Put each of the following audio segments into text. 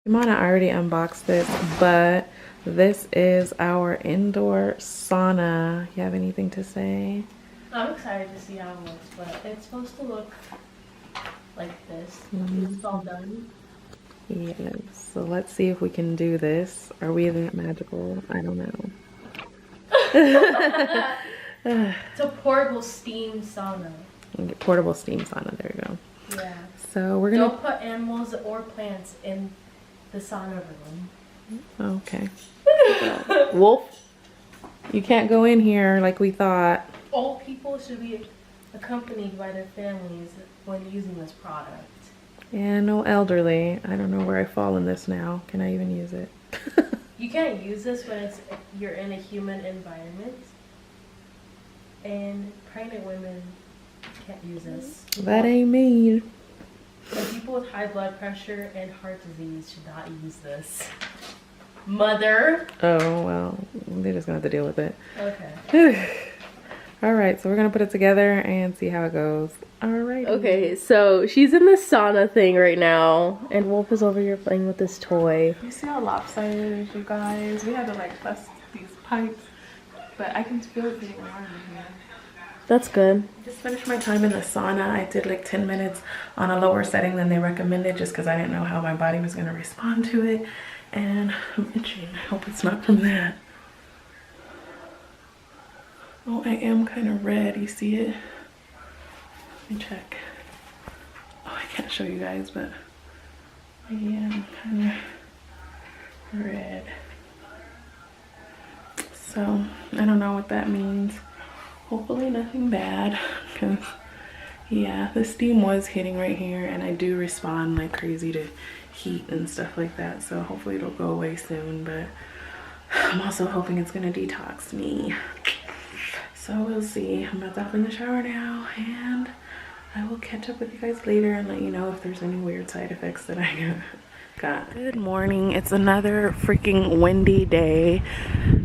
Imana already unboxed this, but this is our indoor sauna. You have anything to say? I'm excited to see how it looks, but it's supposed to look like this. It's all done. Yes. So let's see if we can do this. Are we that magical? I don't know. It's a portable steam sauna. Portable steam sauna. There you go. Yeah. So we're gonna Don't put animals or plants in the sauna room. Okay. Wolf, you can't go in here like we thought. All people should be accompanied by their families when using this product. Yeah, no elderly. I don't know where I fall in this now. Can I even use it? You can't use this when you're in a human environment. And pregnant women can't use this. That ain't me. And people with high blood pressure and heart disease should not use this. Mother. Oh, well, they're just gonna have to deal with it. Okay. All right, so we're gonna put it together and see how it goes. All right. Okay, so she's in the sauna thing right now, and Wolf is over here playing with this toy. You see how lopsided it is, you guys? We had to like test these pipes, but I can feel it getting warm in here. That's good. Just finished my time in the sauna. I did like 10 minutes on a lower setting than they recommended just because I didn't know how my body was gonna respond to it. And I'm itching. I hope it's not from that. Oh, I am kind of red. You see it? Let me check. Oh, I can't show you guys, but I am kind of red. So, I don't know what that means. Hopefully nothing bad, because yeah, the steam was hitting right here and I do respond like crazy to heat and stuff like that. So hopefully it'll go away soon, but I'm also hoping it's gonna detox me. So we'll see. I'm about to hop in the shower now and I will catch up with you guys later and let you know if there's any weird side effects that I got. Good morning. It's another freaking windy day.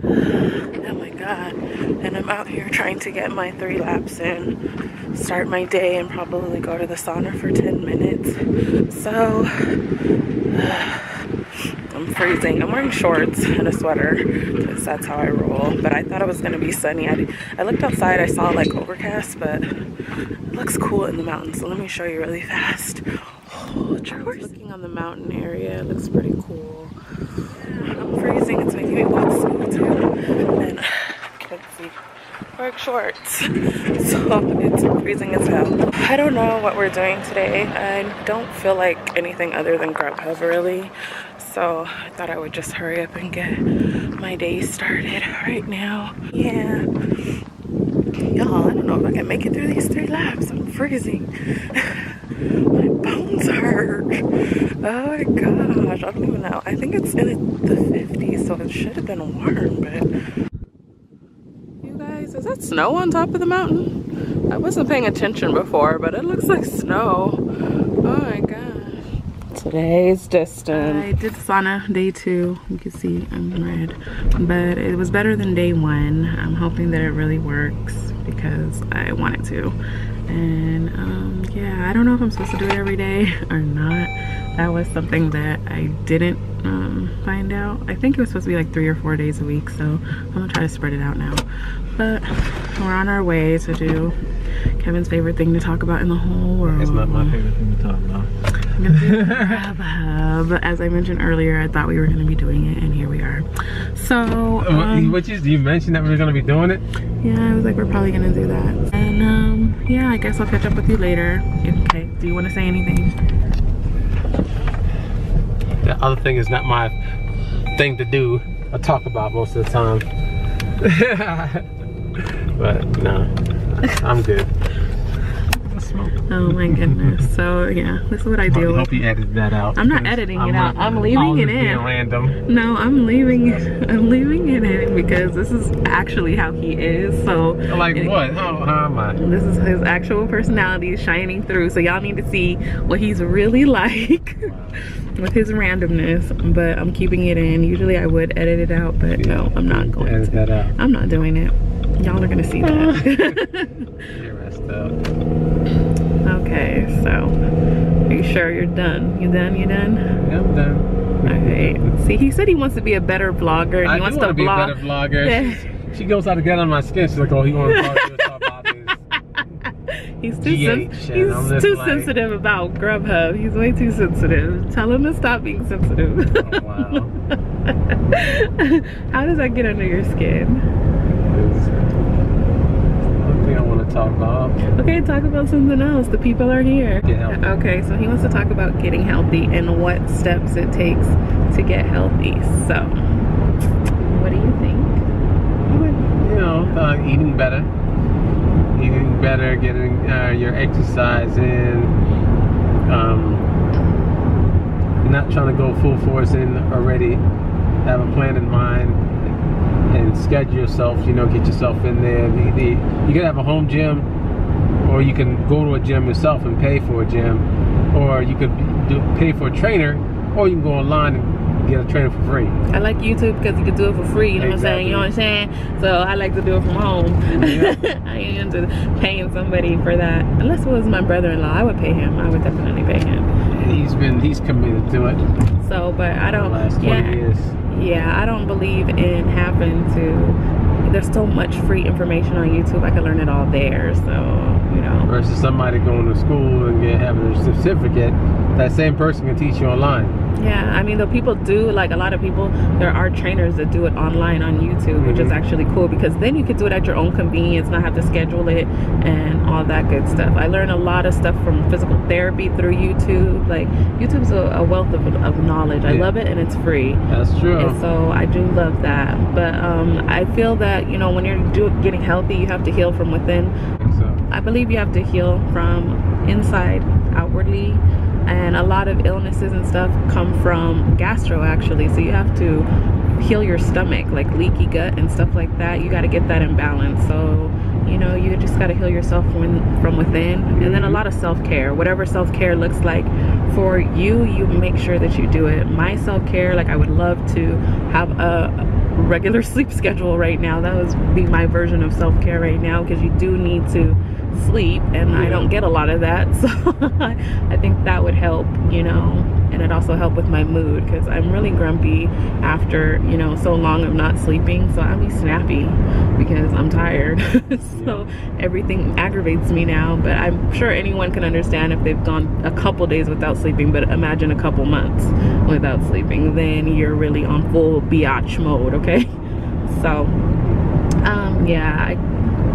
Oh my god. And I'm out here trying to get my 3 laps in, start my day, and probably go to the sauna for 10 minutes. So I'm freezing. I'm wearing shorts and a sweater because that's how I roll. But I thought it was gonna be sunny. I looked outside, I saw like overcast, but it looks cool in the mountains. So let me show you really fast. Oh, looking on the mountain area, it looks pretty cool. I'm freezing. It's making me walk slow too. And let's see, wearing shorts, so it's freezing as hell. I don't know what we're doing today. I don't feel like anything other than Grubhub really. So I thought I would just hurry up and get my day started right now. Yeah. Y'all, I don't know if I can make it through these 3 laps. I'm freezing. My bones hurt. Oh my gosh, I don't even know. I think it's in the 50s, so it should have been warm, but... You guys, is that snow on top of the mountain? I wasn't paying attention before, but it looks like snow. Oh my gosh. Today's distance. I did sauna day 2. You can see I'm red, but it was better than day 1. I'm hoping that it really works because I want it to. And yeah, I don't know if I'm supposed to do it every day or not. That was something that I didn't find out. I think it was supposed to be like 3 or 4 days a week, so I'm gonna try to spread it out now. But we're on our way to do Kevin's favorite thing to talk about in the whole world. It's not my favorite thing to talk about. I'm gonna do Grubhub. As I mentioned earlier, I thought we were gonna be doing it, and here we are. So you mentioned that we were gonna be doing it? yeah, I was like, we're probably gonna do that. And yeah, I guess I'll catch up with you later. Okay, do you want to say anything? The other thing is not my thing to do or talk about most of the time. But no, I'm good. Oh my goodness. So yeah, this is what I deal with. I hope you edited that out. I'm not editing it out. I'm leaving it in. Random. No, I'm leaving it in because this is actually how he is. So like what? How am I? This is his actual personality shining through. So y'all need to see what he's really like with his randomness. But I'm keeping it in. Usually I would edit it out, but no, I'm not going edit to. That out. I'm not doing it. Y'all are gonna see that. You're messed up. Okay, so are you sure you're done? You done? Yeah, I'm done. See, he said he wants to be a better vlogger. And I he wants do want to to be a vlog. better vlogger. Yeah. She goes out to get on my skin. She's like, oh, he wants to talk about this. He's too, GH, and I'm just too like- sensitive about Grubhub. He's way too sensitive. Tell him to stop being sensitive. Oh, wow. How does that get under your skin? It's one thing I want to talk about. Okay, talk about something else. The people are here. Get healthy. Okay, so he wants to talk about getting healthy and what steps it takes to get healthy. So, what do you think? You know, eating better. Eating better, getting your exercise in. Not trying to go full force in already. Have a plan in mind and schedule yourself. You know, get yourself in there. You can have a home gym, or you can go to a gym yourself and pay for a gym, or you could pay for a trainer, or you can go online and get a trainer for free. I like YouTube because you can do it for free, you know what I'm saying? You know what I'm saying? So I like to do it from home. Yeah. I ain't into paying somebody for that. Unless it was my brother-in-law, I would pay him. I would definitely pay him. He's committed to it So, but I for the don't, last 20 years. yeah, I don't believe in having to, there's so much free information on YouTube. I can learn it all there. So, you know. Versus somebody going to school and having a certificate, that same person can teach you online. Yeah, I mean, though people do, like a lot of people, there are trainers that do it online on YouTube, which is actually cool because then you could do it at your own convenience, not have to schedule it and all that good stuff. I learned a lot of stuff from physical therapy through YouTube. Like, YouTube's a wealth of knowledge. I love it, and it's free. That's true. And so I do love that. But I feel that, you know, when you're getting healthy, you have to heal from within. So, I believe you have to heal from inside outwardly, and a lot of illnesses and stuff come from gastro actually, so you have to heal your stomach, like leaky gut and stuff like that. You got to get that in balance. So, you know, you just got to heal yourself from within. And then a lot of self-care, whatever self-care looks like for you, you make sure that you do it. My self-care, like I would love to have a regular sleep schedule right now. That would be my version of self-care right now, because you do need to sleep, and I don't get a lot of that. So I think that would help, you know, and it also help with my mood, because I'm really grumpy after, you know, so long of not sleeping. So I'll be snappy because I'm tired. So everything aggravates me now. But I'm sure anyone can understand if they've gone a couple days without sleeping, but imagine a couple months without sleeping, then you're really on full biatch mode. Okay, so yeah,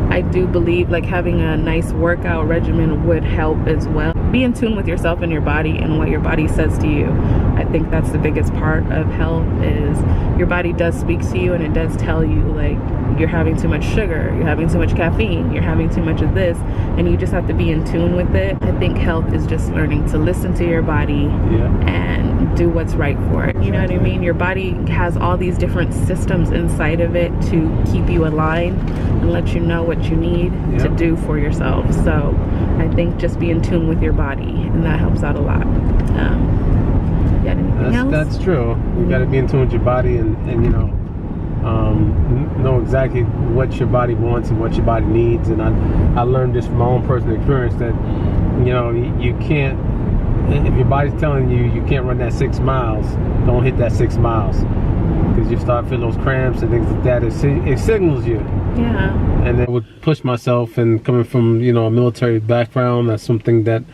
I do believe like having a nice workout regimen would help as well. Be in tune with yourself and your body and what your body says to you. I think that's the biggest part of health, is your body does speak to you, and it does tell you like you're having too much sugar, you're having too much caffeine, you're having too much of this, and you just have to be in tune with it. I think health is just learning to listen to your body and do what's right for it. You know what I mean? Your body has all these different systems inside of it to keep you aligned and let you know what you need to do for yourself. So I think just be in tune with your body, and that helps out a lot. You got anything else? That's true. You got to be in tune with your body, and you know, know exactly what your body wants and what your body needs. And I learned this from my own personal experience that, you know, you can't, if your body's telling you you can't run that 6 miles, don't hit that 6 miles, because you start feeling those cramps and things like that. It signals you. Yeah. And then I would push myself, and coming from, you know, a military background, that's something that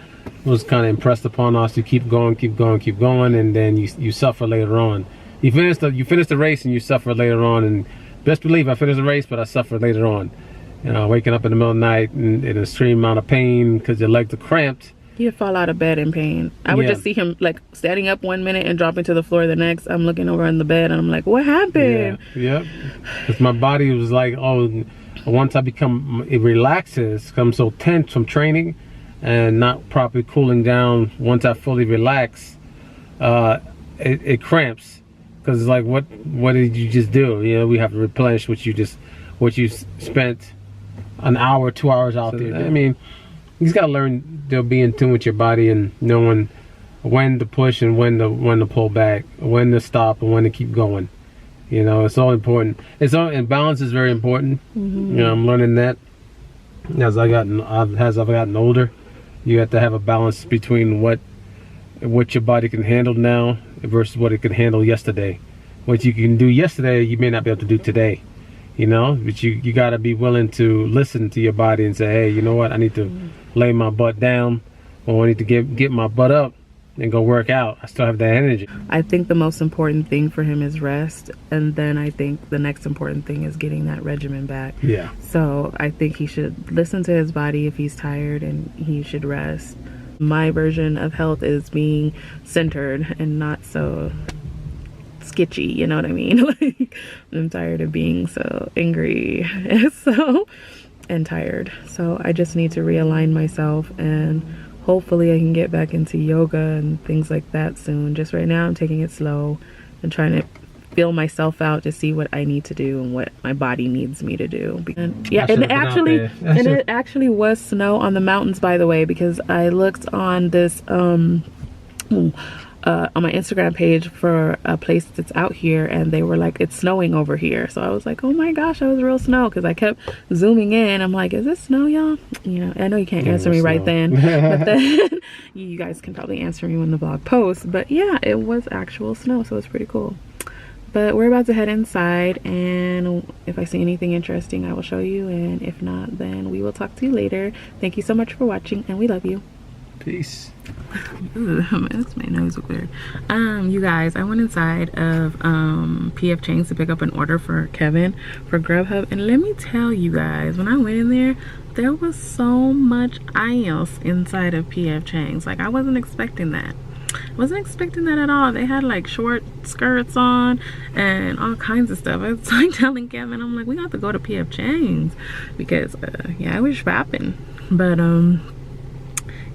was kind of impressed upon us to keep going, and then you suffer later on. You finish the race and you suffer later on, and best believe I finished the race, but I suffered later on. You know, waking up in the middle of the night in an extreme amount of pain because your legs are cramped. He'd fall out of bed in pain. I would just see him like standing up 1 minute and dropping to the floor the next. I'm looking over on the bed and I'm like, what happened? Yeah. Because my body was like, oh, once it relaxes, I'm so tense from training and not properly cooling down. Once I fully relax, it cramps. Because it's like, what did you just do? You know, we have to replenish what you spent an hour, 2 hours out there. I mean, you just gotta learn to be in tune with your body and knowing when to push and when to pull back, when to stop and when to keep going. You know, it's all important. And balance is very important. You know, I'm learning that as I've gotten older. You have to have a balance between what your body can handle now versus what it could handle yesterday. What you can do yesterday, you may not be able to do today. You know, but you got to be willing to listen to your body and say, hey, you know what? I need to lay my butt down, or I need to get my butt up and go work out. I still have that energy. I think the most important thing for him is rest, and then I think the next important thing is getting that regimen back. Yeah. So I think he should listen to his body if he's tired, and he should rest. My version of health is being centered and not so sketchy, you know what I mean? Like, I'm tired of being so angry and tired. So I just need to realign myself, and hopefully I can get back into yoga and things like that soon. Just right now I'm taking it slow and trying to feel myself out to see what I need to do and what my body needs me to do. And yeah, and it actually was snow on the mountains, by the way, because I looked on this on my Instagram page for a place that's out here, and they were like, it's snowing over here. So I was like, oh my gosh, that was real snow, because I kept zooming in. I'm like, is it snow, y'all? You know, I know you can't answer me right then, but then you guys can probably answer me when the vlog posts. But yeah, it was actual snow, so it's pretty cool. But we're about to head inside, and if I see anything interesting, I will show you, and if not, then we will talk to you later. Thank you so much for watching, and we love you. Peace. Ooh, that's my nose look weird. You guys, I went inside of PF Chang's to pick up an order for Kevin for Grubhub, and let me tell you guys, when I went in there was so much ice inside of PF Chang's. Like, I wasn't expecting that. I wasn't expecting that at all. They had like short skirts on and all kinds of stuff. I was like telling Kevin, I'm like, we got to go to PF Chang's because yeah, I was shopping, but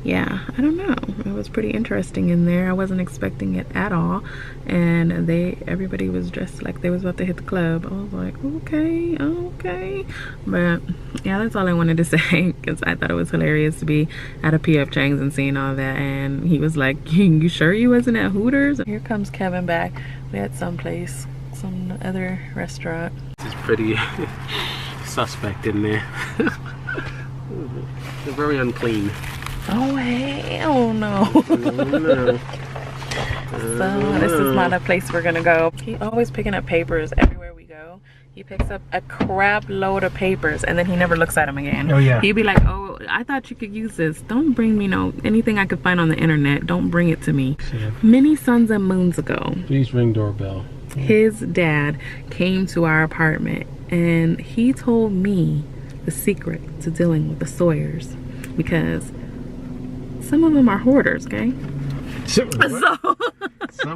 yeah, I don't know, it was pretty interesting in there. I wasn't expecting it at all, and everybody was dressed like they was about to hit the club. I was like, okay, but yeah, that's all I wanted to say, because I thought it was hilarious to be at a PF Chang's and seeing all that. And he was like, you sure you wasn't at Hooters? Here comes Kevin back. We had some other restaurant. It's pretty suspect in there. They're very unclean. Oh hell no. So this is not a place we're gonna go. He always picking up papers everywhere we go. He picks up a crap load of papers and then he never looks at them again. Oh yeah. He'd be like, oh, I thought you could use this. Don't bring me anything I could find on the internet. Don't bring it to me. Yeah. Many suns and moons ago, Please ring doorbell. his dad came to our apartment and he told me the secret to dealing with the Sawyers, because some of them are hoarders, okay? Some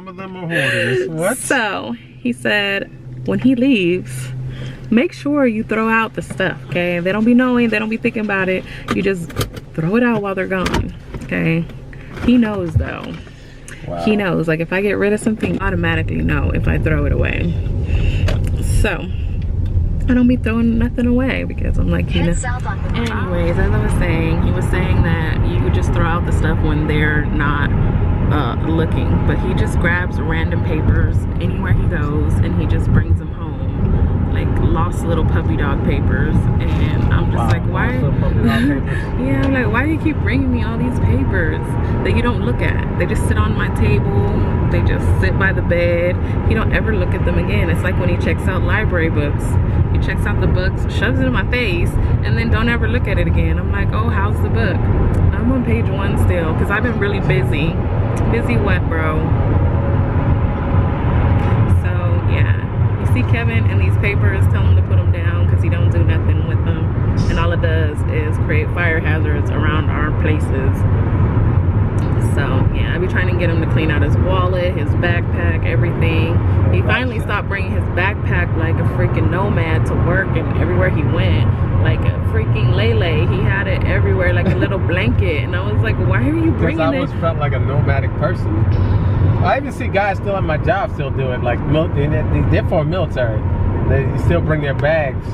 of them are hoarders. What? So he said, when he leaves, make sure you throw out the stuff, okay? They don't be knowing, they don't be thinking about it. You just throw it out while they're gone, okay? He knows though. Wow. He knows, like if I get rid of something, I automatically know if I throw it away. So I don't be throwing nothing away because I'm like, you know. Anyways, as I was saying, he was saying that you would just throw out the stuff when they're not looking, but he just grabs random papers anywhere he goes and he just brings them home, like lost little puppy dog papers. And I'm just like, why? Yeah, I'm like, why do you keep bringing me all these papers that you don't look at? They just sit on my table, they just sit by the bed. You don't ever look at them again. It's like when he checks out library books. He checks out the books, shoves it in my face, and then don't ever look at it again. I'm like, oh, how's the book? I'm on page 1 still, because I've been really busy. Busy what, bro? So yeah, you see Kevin and these papers, tell him to put them down because he don't do nothing with them, and all it does is create fire hazards around our places. So yeah, I be trying to get him to clean out his wallet, his backpack, everything. He finally stopped bringing his backpack like a freaking nomad to work and everywhere he went, like a freaking Lele. He had it everywhere like a little blanket, and I was like, why are you bringing it? I always felt like a nomadic person. I even see guys still at my job still do it, like they're for military. They still bring their bags,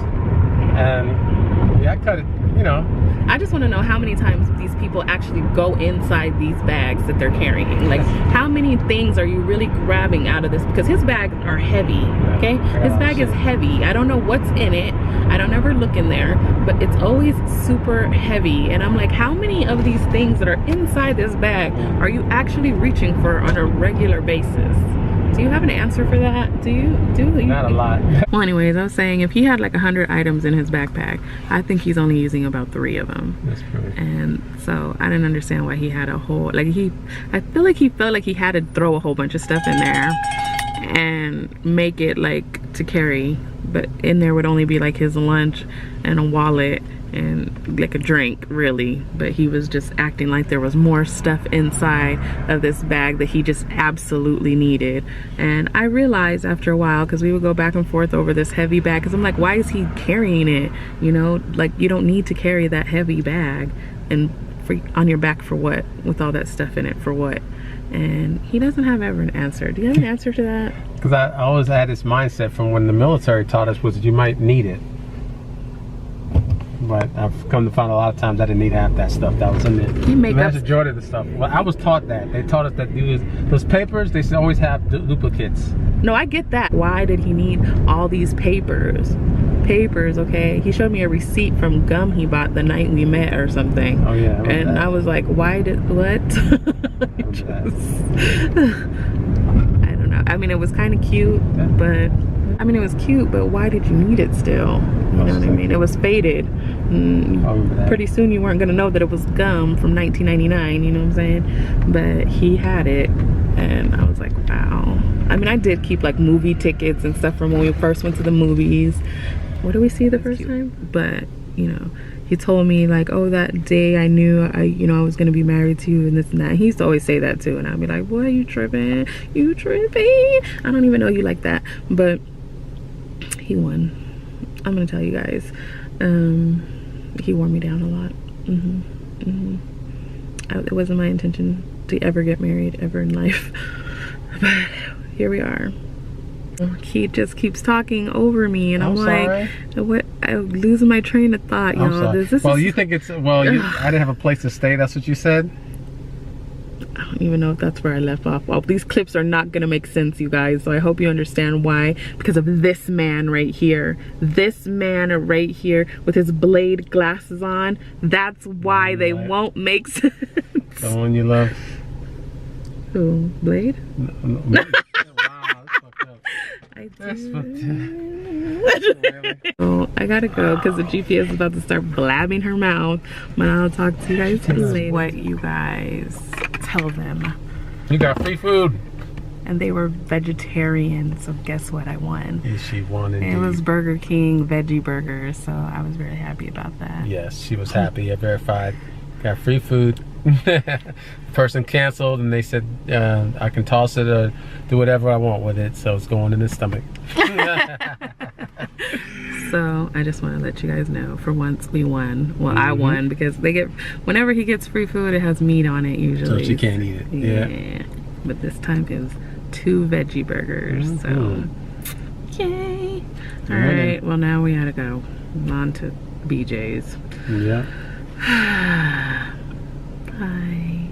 and yeah, I cut it. you know. I just want to know how many times these people actually go inside these bags that they're carrying. Like, how many things are you really grabbing out of this? Because his bags are heavy, okay? His bag is heavy. I don't know what's in it. I don't ever look in there, but it's always super heavy. And I'm like, how many of these things that are inside this bag are you actually reaching for on a regular basis? Do you have an answer for that? Do you? Not a lot. Well, anyways, I was saying if he had like 100 items in his backpack, I think he's only using about 3 of them. That's true. And so I didn't understand why he had a whole, like I feel like he felt like he had to throw a whole bunch of stuff in there and make it like to carry, but in there would only be like his lunch and a wallet and like a drink, really. But he was just acting like there was more stuff inside of this bag that he just absolutely needed. And I realized after a while, because we would go back and forth over this heavy bag, because I'm like, why is he carrying it? You know, like, you don't need to carry that heavy bag and on your back for what, with all that stuff in it, for what? And he doesn't have ever an answer. Do you have an answer to that? Because I always had this mindset from when the military taught us was that you might need it. But I've come to find a lot of times I didn't need half that stuff that was in there. You make the up vast majority of the stuff. Well, I was taught that. They taught us that those papers, they should always have duplicates. No, I get that. Why did he need all these papers? Papers, okay? He showed me a receipt from gum he bought the night we met or something. Oh yeah. And I was like, why did, what? I don't know. I mean, it was kind of cute, but I mean, it was cute, but why did you need it still? You know what I mean? It was faded. Pretty soon you weren't gonna know that it was gum from 1999, you know what I'm saying? But he had it, and I was like, wow. I mean, I did keep like movie tickets and stuff from when we first went to the movies. What did we see the first time? But, you know, he told me like, oh, that day I knew I was gonna be married to you and this and that. He used to always say that too, and I'd be like, boy, you tripping? You tripping? I don't even know you like that. But he won. I'm gonna tell you guys. He wore me down a lot. It wasn't my intention to ever get married ever in life, but here we are. He just keeps talking over me, and I'm like, what? I'm losing my train of thought, y'all. You think it's, I didn't have a place to stay, that's what you said? I don't even know if that's where I left off. Well, these clips are not gonna make sense, you guys, so I hope you understand why. Because of this man right here. This man right here with his Blade glasses on. That's why they won't make sense. The one you love? Who? Blade? No. Wow, that's fucked up. That's fucked up. So I gotta go because the GPS is about to start blabbing her mouth. But I'll talk to you guys later. What you guys tell them. You got free food. And they were vegetarian, so guess what I won? Yes, she won indeed. It was Burger King veggie burgers, so I was very happy about that. Yes, she was happy. I verified. Got free food. Person canceled, and they said I can toss it or do whatever I want with it, so it's going in his stomach. So I just want to let you guys know, for once we won. Well, I won because they get, whenever he gets free food, it has meat on it usually. So she can't eat it. Yeah. But this time it was 2 veggie burgers. So yay. All right. Well, now we gotta go on to BJ's. Yeah. Bye.